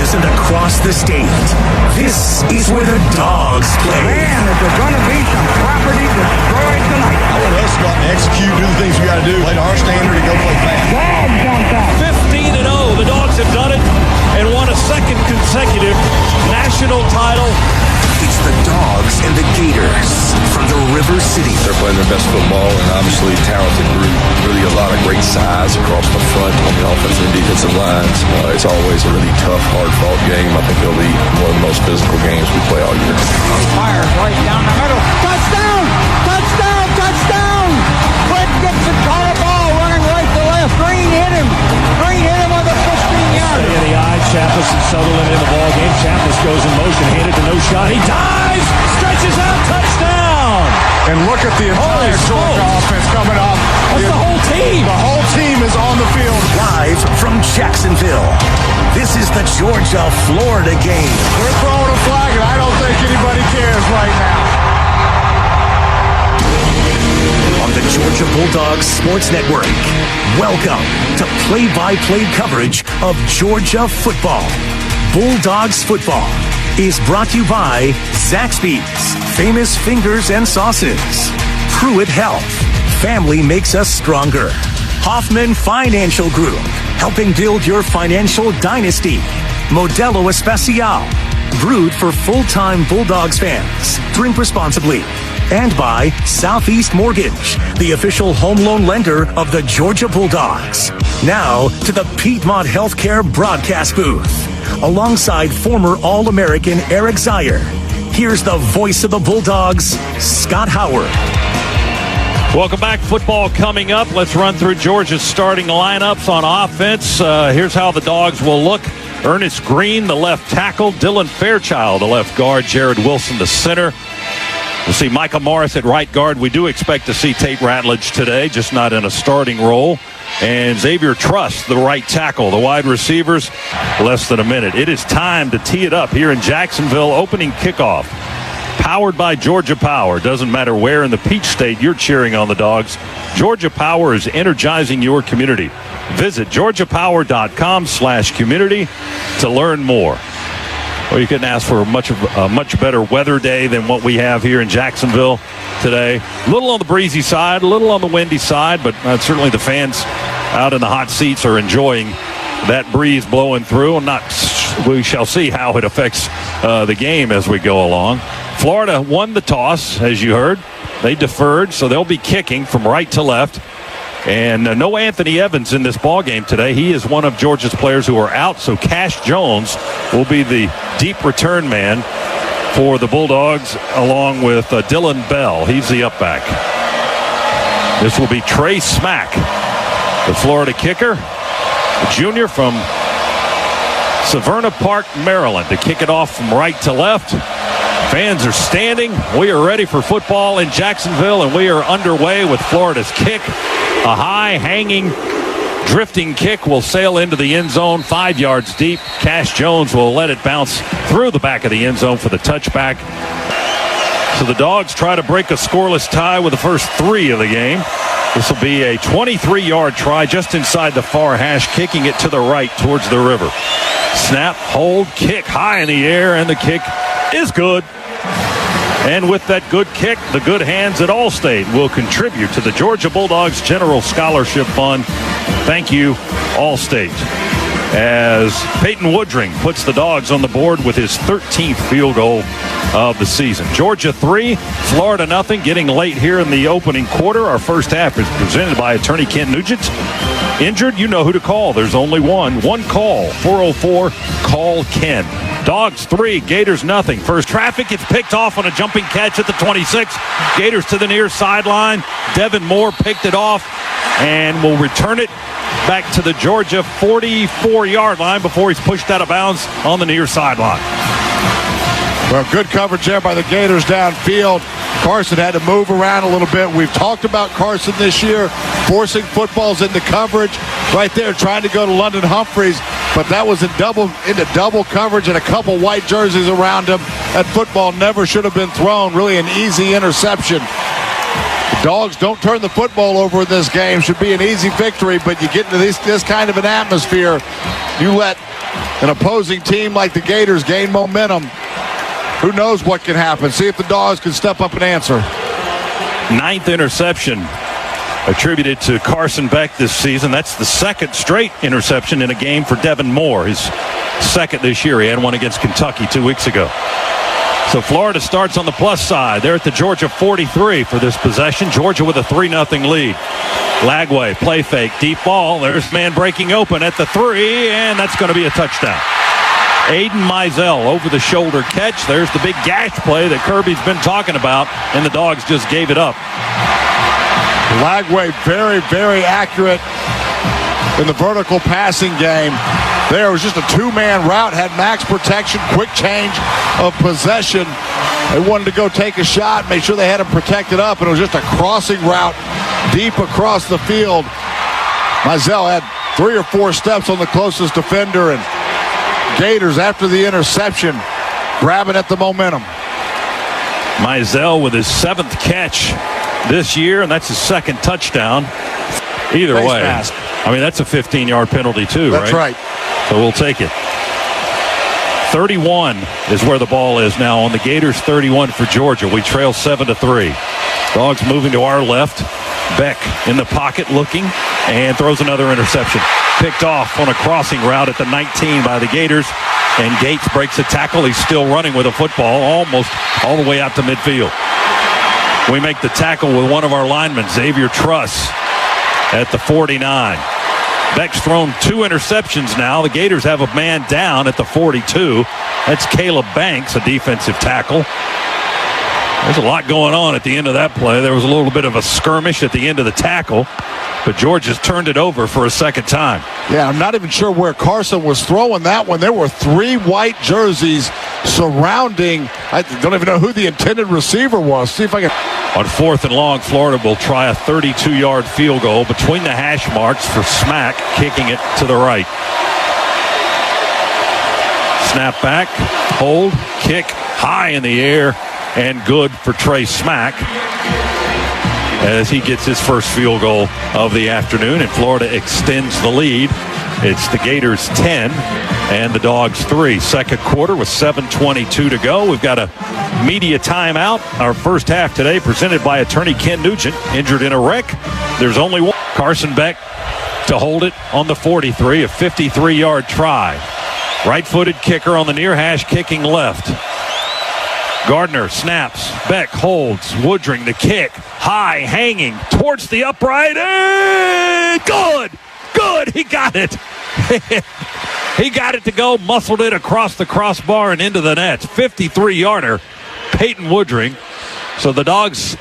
villages and across the state. This is where the dogs play. Man, if there's going to be some property destroyed tonight. I want us to go out and execute, do the things we got to do, play to our standard, and go play fast. Dogs on top. 15-0. The Dogs have done it and won a second consecutive national title. It's the Dogs and the Gators from the River City. They're playing their best football, and obviously talented group. Really a lot of great size across the front on the offensive and defensive lines. It's always a really tough, hard-fought game. I think it'll be one of the most physical games we play all year. Fires right down the middle. Touchdown! Touchdown! Touchdown! Quick Gibson caught a ball running right to left. Green hit him. Green hit him on the 15-yard. In the eye, Chappis and Sutherland in the ball game. Chappis goes in motion, handed to no shot. He dives, stretches out, touchdown! And look at the entire Georgia offense coming off. That's the whole team. The whole team is on the field. Live from Jacksonville. This is the Georgia-Florida game. We're throwing a flag, and I don't think anybody cares right now. On the Georgia Bulldogs Sports Network, welcome to play-by-play coverage of Georgia football. Bulldogs football is brought to you by Zaxby's, Famous Fingers and Sauces, Pruitt Health, Family Makes Us Stronger, Hoffman Financial Group, helping build your financial dynasty, Modelo Especial, brewed for full-time Bulldogs fans. Drink responsibly. And by Southeast Mortgage, the official home loan lender of the Georgia Bulldogs. Now to the Piedmont Healthcare broadcast booth. Alongside former All-American Eric Zier, here's the voice of the Bulldogs, Scott Howard. Welcome back. Football coming up. Let's run through Georgia's starting lineups on offense. Here's how the Dogs will look. Ernest Green, the left tackle. Dylan Fairchild, the left guard. Jared Wilson, the center. We'll see Micah Morris at right guard. We do expect to see Tate Ratledge today, just not in a starting role. And Xavier Truss, the right tackle. The wide receivers, less than a minute. It is time to tee it up here in Jacksonville. Opening kickoff. Powered by Georgia Power. Doesn't matter where in the Peach State you're cheering on the Dogs. Georgia Power is energizing your community. Visit georgiapower.com/community to learn more. Well, you couldn't ask for a much better weather day than what we have here in Jacksonville today. A little on the breezy side, a little on the windy side, but certainly the fans out in the hot seats are enjoying that breeze blowing through. We shall see how it affects the game as we go along. Florida won the toss, as you heard. They deferred, so they'll be kicking from right to left. And no Anthony Evans in this ballgame today. He is one of Georgia's players who are out, so Cash Jones will be the deep return man for the Bulldogs, along with Dylan Bell. He's the up back. This will be Trey Smack, the Florida kicker, a junior from Severna Park, Maryland, to kick it off from right to left. Fans are standing. We are ready for football in Jacksonville, and we are underway with Florida's kick. A high, hanging, drifting kick will sail into the end zone 5 yards deep. Cash Jones will let it bounce through the back of the end zone for the touchback. So the Dogs try to break a scoreless tie with the first 3 of the game. This will be a 23-yard try just inside the far hash, kicking it to the right towards the river. Snap, hold, kick high in the air, and the kick is good. And with that good kick, the good hands at Allstate will contribute to the Georgia Bulldogs General Scholarship Fund. Thank you, Allstate. As Peyton Woodring puts the Dogs on the board with his 13th field goal of the season. Georgia 3, Florida nothing. Getting late here in the opening quarter. Our first half is presented by attorney Ken Nugent. Injured, you know who to call. There's only one call, 404-CALL-KEN. Dogs 3, Gators nothing. First traffic gets picked off on a jumping catch at the 26. Gators to the near sideline. Devin Moore picked it off and will return it back to the Georgia 44-yard line before he's pushed out of bounds on the near sideline. Well, good coverage there by the Gators downfield. Carson had to move around a little bit. We've talked about Carson this year, forcing footballs into coverage. Right there, trying to go to London Humphreys, but that was into double coverage and a couple white jerseys around him. That football never should have been thrown. Really an easy interception. Dogs don't turn the football over in this game. Should be an easy victory, but you get into this kind of an atmosphere, you let an opposing team like the Gators gain momentum. Who knows what can happen? See if the Dogs can step up and answer. 9th interception attributed to Carson Beck this season. That's the 2nd straight interception in a game for Devin Moore. His 2nd this year. He had one against Kentucky 2 weeks ago. So Florida starts on the plus side. They're at the Georgia 43 for this possession. Georgia with a 3-0 lead. Lagway, play fake, deep ball. There's man breaking open at the 3, and that's going to be a touchdown. Aiden Mizell over the shoulder catch. There's the big gash play that Kirby's been talking about, and the Dogs just gave it up. Lagway very, very accurate in the vertical passing game. There was just a 2-man route, had max protection, quick change of possession. They wanted to go take a shot, make sure they had him protected up, and it was just a crossing route deep across the field. Mizell had 3 or 4 steps on the closest defender, and Gators, after the interception, grabbing at the momentum. Mizell with his 7th catch this year, and that's his 2nd touchdown. Either Face way, mask. I mean, that's a 15-yard penalty too, That's right. So we'll take it. 31 is where the ball is now on the Gators 31 for Georgia. We trail 7-3. Dogs moving to our left. Beck in the pocket looking and throws another interception. Picked off on a crossing route at the 19 by the Gators. And Gates breaks a tackle. He's still running with a football almost all the way out to midfield. We make the tackle with one of our linemen, Xavier Truss, at the 49. Beck's thrown 2 interceptions now. The Gators have a man down at the 42. That's Caleb Banks, a defensive tackle. There's a lot going on at the end of that play. There was a little bit of a skirmish at the end of the tackle, but Georgia's turned it over for a 2nd time. Yeah, I'm not even sure where Carson was throwing that one. There were 3 white jerseys surrounding. I don't even know who the intended receiver was. See if I can. On 4th and long, Florida will try a 32-yard field goal between the hash marks for Smack, kicking it to the right. Snap back, hold, kick, high in the air, and good for Trey Smack as he gets his first field goal of the afternoon, and Florida extends the lead. It's the Gators 10 and the Dogs 3. 2nd quarter with 7:22 to go. We've got a media timeout. Our first half today presented by attorney Ken Nugent, injured in a wreck. There's only one. Carson Beck to hold it on the 43, a 53-yard try. Right-footed kicker on the near hash, kicking left. Gardner snaps. Beck holds. Woodring the kick. High, hanging towards the upright. And good! Good! He got it! He got it to go, muscled it across the crossbar and into the net. 53-yarder, Peyton Woodring. So the Dogs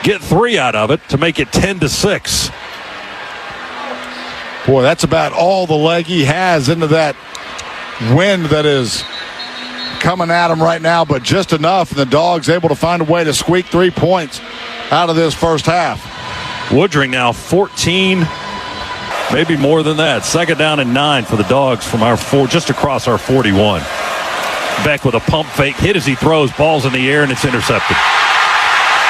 get 3 out of it to make it 10-6. Boy, that's about all the leg he has into that wind that is coming at him right now, but just enough. And the Dogs able to find a way to squeak 3 points out of this first half. Woodring now 14, maybe more than that. 2nd down and 9 for the Dogs from our 4, just across our 41. Beck with a pump fake, hit as he throws, ball's in the air, and it's intercepted.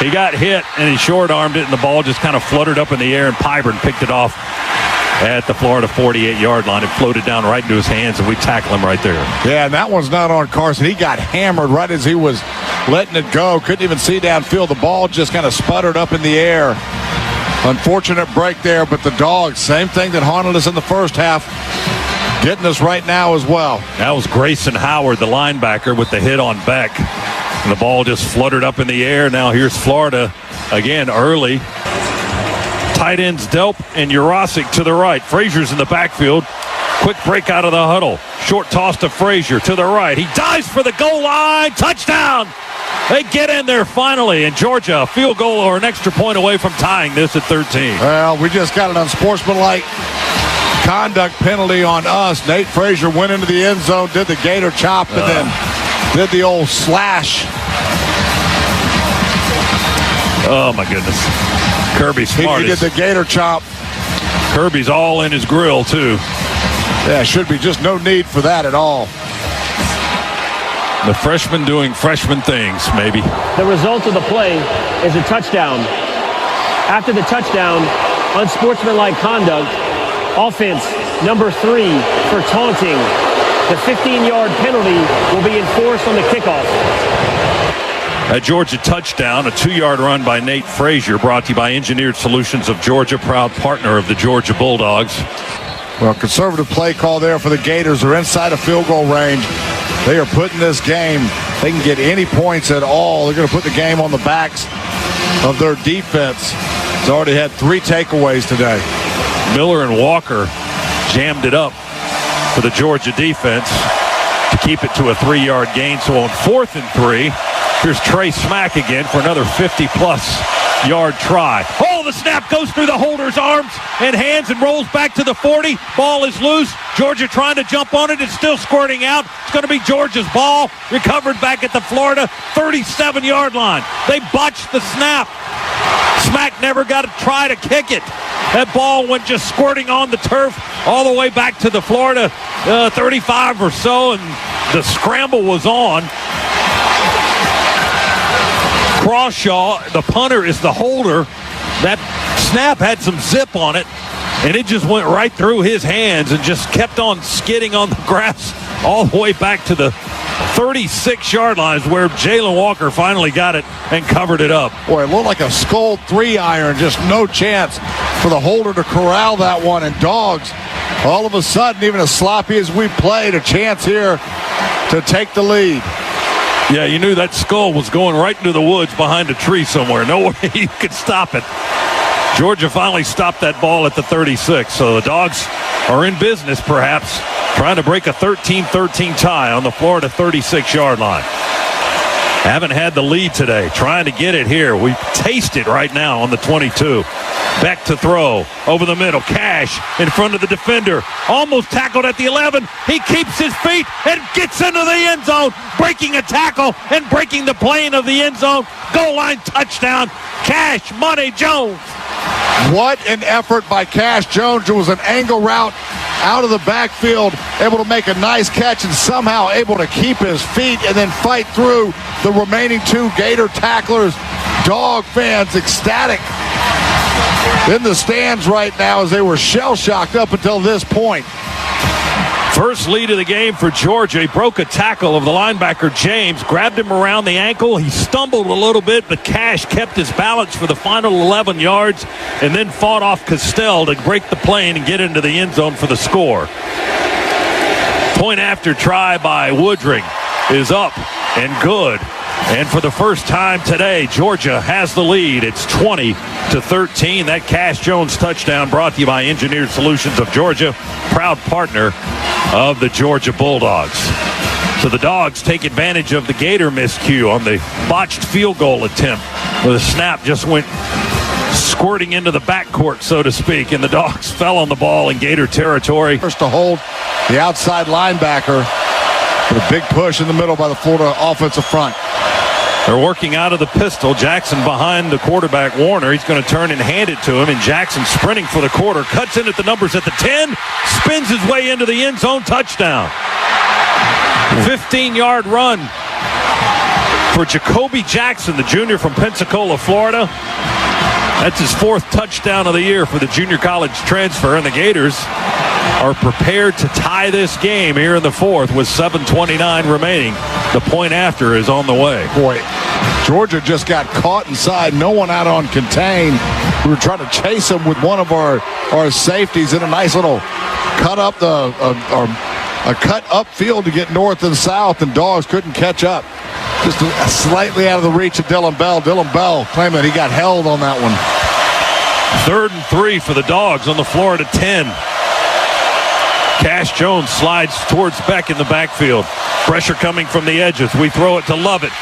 He got hit, and he short-armed it, and the ball just kind of fluttered up in the air, and Pyburn picked it off at the Florida 48-yard line. It floated down right into his hands, and we tackle him right there. Yeah, and that one's not on Carson. He got hammered right as he was letting it go. Couldn't even see downfield. The ball just kind of sputtered up in the air. Unfortunate break there, but the Dogs, same thing that haunted us in the first half, getting us right now as well. That was Grayson Howard, the linebacker, with the hit on Beck. And the ball just fluttered up in the air. Now here's Florida again early. Tight ends Delp and Urosic to the right. Frazier's in the backfield. Quick break out of the huddle. Short toss to Frazier to the right. He dives for the goal line. Touchdown! They get in there finally, and Georgia a field goal or an extra point away from tying this at 13. Well, we just got an unsportsmanlike conduct penalty on us. Nate Frazier went into the end zone, did the gator chop, and then did the old slash. Oh, my goodness. Kirby's smart. He did the gator chop. Kirby's all in his grill, too. Yeah, should be just no need for that at all. The freshman doing freshman things, maybe. The result of the play is a touchdown. After the touchdown, unsportsmanlike conduct, offense number 3 for taunting. The 15-yard penalty will be enforced on the kickoff. A Georgia touchdown, a 2-yard run by Nate Frazier, brought to you by Engineered Solutions of Georgia, proud partner of the Georgia Bulldogs. Well, conservative play call there for the Gators. They're inside of field goal range. They are putting this game. They can get any points at all. They're going to put the game on the backs of their defense. It's already had 3 takeaways today. Miller and Walker jammed it up for the Georgia defense to keep it to a 3-yard gain. So on 4th and 3, here's Trey Smack again for another 50-plus yard try. Oh, the snap goes through the holder's arms and hands and rolls back to the 40. Ball is loose. Georgia trying to jump on it. It's still squirting out. It's going to be Georgia's ball. Recovered back at the Florida 37-yard line. They botched the snap. Smack never got to try to kick it. That ball went just squirting on the turf all the way back to the Florida 35 or so, and the scramble was on. Crawshaw, the punter, is the holder. That snap had some zip on it, and it just went right through his hands and just kept on skidding on the grass all the way back to the 36-yard line, where Jalen Walker finally got it and covered it up. Boy, it looked like a skull 3-iron, just no chance for the holder to corral that one. And Dogs, all of a sudden, even as sloppy as we played, a chance here to take the lead. Yeah, you knew that skull was going right into the woods behind a tree somewhere. No way you could stop it. Georgia finally stopped that ball at the 36, so the Dogs are in business, perhaps, trying to break a 13-13 tie on the Florida 36-yard line. Haven't had the lead today, trying to get it here. We taste it right now on the 22. Beck to throw, over the middle. Cash in front of the defender, almost tackled at the 11. He keeps his feet and gets into the end zone, breaking a tackle and breaking the plane of the end zone. Goal line touchdown, Cash Money Jones. What an effort by Cash Jones. It was an angle route out of the backfield, able to make a nice catch and somehow able to keep his feet and then fight through the remaining 2 Gator tacklers. Dog fans ecstatic in the stands right now as they were shell-shocked up until this point. First lead of the game for Georgia. He broke a tackle of the linebacker James, grabbed him around the ankle. He stumbled a little bit, but Cash kept his balance for the final 11 yards and then fought off Castell to break the plane and get into the end zone for the score. Point after try by Woodring is up and good. And for the first time today, Georgia has the lead. It's 20-13. That Cash Jones touchdown brought to you by Engineered Solutions of Georgia, proud partner of the Georgia Bulldogs. So the Dogs take advantage of the Gator miscue on the botched field goal attempt, where the snap just went squirting into the backcourt, so to speak, and the Dogs fell on the ball in Gator territory. First to hold the outside linebacker with a big push in the middle by the Florida offensive front. They're working out of the pistol. Jackson behind the quarterback, Warner. He's going to turn and hand it to him, and Jackson sprinting for the quarter. Cuts in at the numbers at the 10. Spins his way into the end zone. Touchdown. 15-yard run for Jacoby Jackson, the junior from Pensacola, Florida. That's his 4th touchdown of the year for the junior college transfer, and the Gators are prepared to tie this game here in the 4th with 7:29 remaining. The point after is on the way. Boy, Georgia just got caught inside. No one out on contain. We were trying to chase him with one of our safeties in a nice little cut up a cut upfield to get north and south, and Dogs couldn't catch up. Just slightly out of the reach of Dylan Bell. Dylan Bell claiming that he got held on that one. 3rd and 3 for the Dogs on the Florida 10. Cash Jones slides towards Beck in the backfield. Pressure coming from the edges. We throw it to Lovett.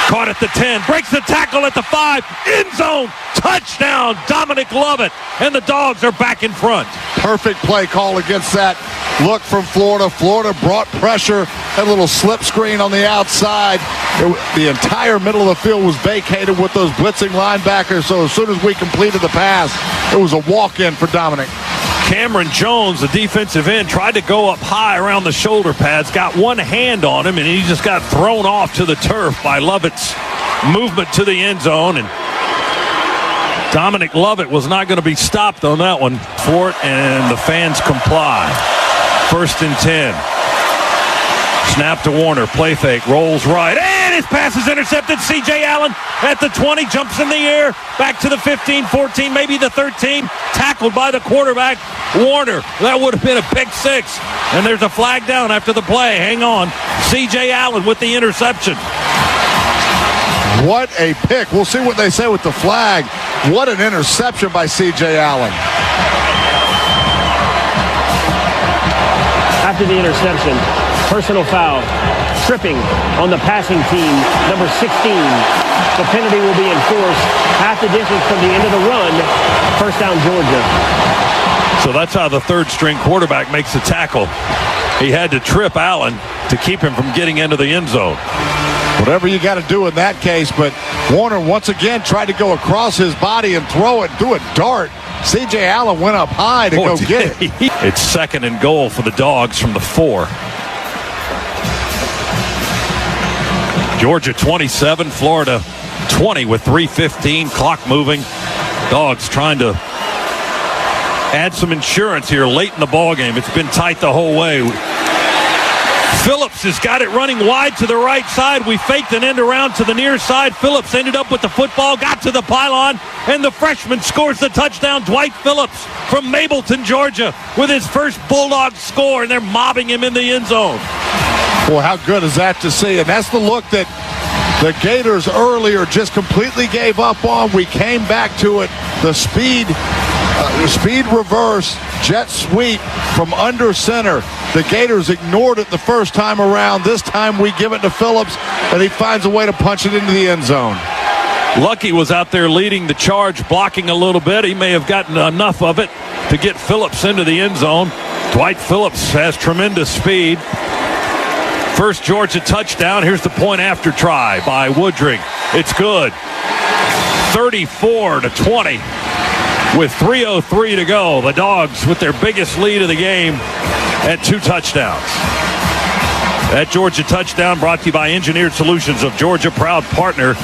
Caught at the 10. Breaks the tackle at the 5. End zone. Touchdown. Dominic Lovett. And the Dogs are back in front. Perfect play call against that look from Florida. Florida brought pressure. That little slip screen on the outside. The entire middle of the field was vacated with those blitzing linebackers. So as soon as we completed the pass, it was a walk-in for Dominic. Cameron Jones, the defensive end, tried to go up high around the shoulder pads, got one hand on him, and he just got thrown off to the turf by Lovett's movement to the end zone. And Dominic Lovett was not going to be stopped on that one. Fort and the fans comply. 1st and 10. Snap to Warner. Play fake. Rolls right. And his pass is intercepted. C.J. Allen at the 20. Jumps in the air. Back to the 15, 14, maybe the 13. Tackled by the quarterback, Warner. That would have been a pick 6. And there's a flag down after the play. Hang on. C.J. Allen with the interception. What a pick. We'll see what they say with the flag. What an interception by C.J. Allen. After the interception, personal foul, tripping on the passing team, number 16. The penalty will be enforced half the distance from the end of the run. 1st down, Georgia. So that's how the 3rd-string quarterback makes the tackle. He had to trip Allen to keep him from getting into the end zone. Whatever you got to do in that case, but Warner once again tried to go across his body and throw it, do a dart. C.J. Allen went up high to go get it. It's 2nd and goal for the Dogs from the 4. Georgia 27, Florida 20 with 3:15, clock moving. Dogs trying to add some insurance here late in the ball game. It's been tight the whole way. Phillips has got it running wide to the right side. We faked an end around to the near side. Phillips ended up with the football, got to the pylon, and the freshman scores the touchdown. Dwight Phillips from Mableton, Georgia, with his first Bulldog score, and they're mobbing him in the end zone. Well, how good is that to see? And that's the look that the Gators earlier just completely gave up on. We came back to it. The speed reverse, jet sweep from under center. The Gators ignored it the first time around. This time we give it to Phillips, and he finds a way to punch it into the end zone. Lucky was out there leading the charge, blocking a little bit. He may have gotten enough of it to get Phillips into the end zone. Dwight Phillips has tremendous speed. First Georgia touchdown. Here's the point after try by Woodring. It's good. 34-20 with 3:03 to go. The Dogs with their biggest lead of the game at 2 touchdowns. That Georgia touchdown brought to you by Engineered Solutions of Georgia, proud partner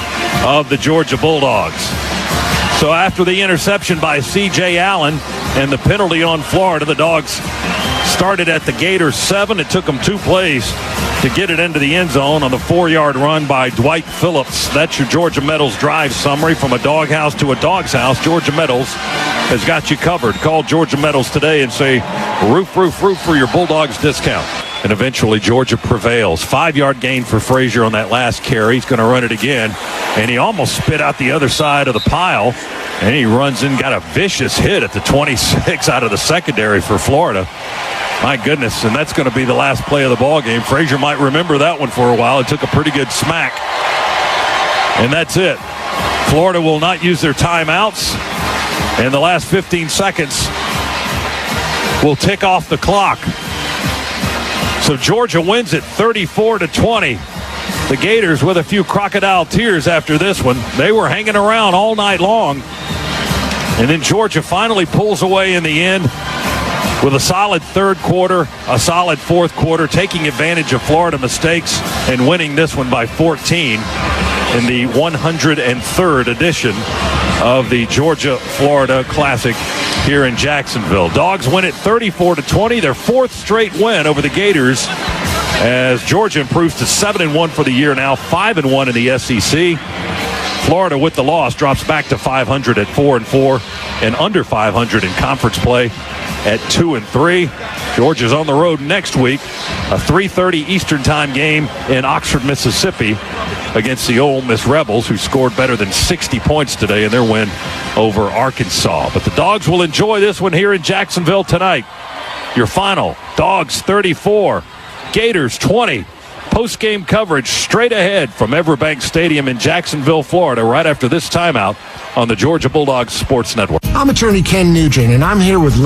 of the Georgia Bulldogs. So after the interception by C.J. Allen and the penalty on Florida, the Dogs started at the Gators 7. It took them 2 plays to get it into the end zone on the 4-yard run by Dwight Phillips. That's your Georgia Metals drive summary. From a doghouse to a dog's house, Georgia Metals has got you covered. Call Georgia Metals today and say, roof, roof, roof for your Bulldogs discount. And eventually Georgia prevails. 5-yard gain for Frazier on that last carry. He's going to run it again. And he almost spit out the other side of the pile. And he runs in, got a vicious hit at the 26 out of the secondary for Florida. My goodness, and that's going to be the last play of the ball game. Frazier might remember that one for a while. It took a pretty good smack. And that's it. Florida will not use their timeouts. And the last 15 seconds will tick off the clock. So Georgia wins it 34-20. The Gators with a few crocodile tears after this one. They were hanging around all night long. And then Georgia finally pulls away in the end with a solid 3rd quarter, a solid 4th quarter, taking advantage of Florida mistakes and winning this one by 14 in the 103rd edition of the Georgia-Florida Classic here in Jacksonville. Dogs win it 34-20, their 4th straight win over the Gators, as Georgia improves to 7-1 for the year now, 5-1 in the SEC. Florida, with the loss, drops back to 500 at 4-4 and under 500 in conference play at 2-3. Georgia's on the road next week, a 3:30 Eastern time game in Oxford, Mississippi, against the Ole Miss Rebels, who scored better than 60 points today in their win over Arkansas. But the Dogs will enjoy this one here in Jacksonville tonight. Your final, Dogs 34, Gators 20. Post-game coverage straight ahead from Everbank Stadium in Jacksonville, Florida, right after this timeout on the Georgia Bulldogs Sports Network. I'm attorney Ken Nugent, and I'm here with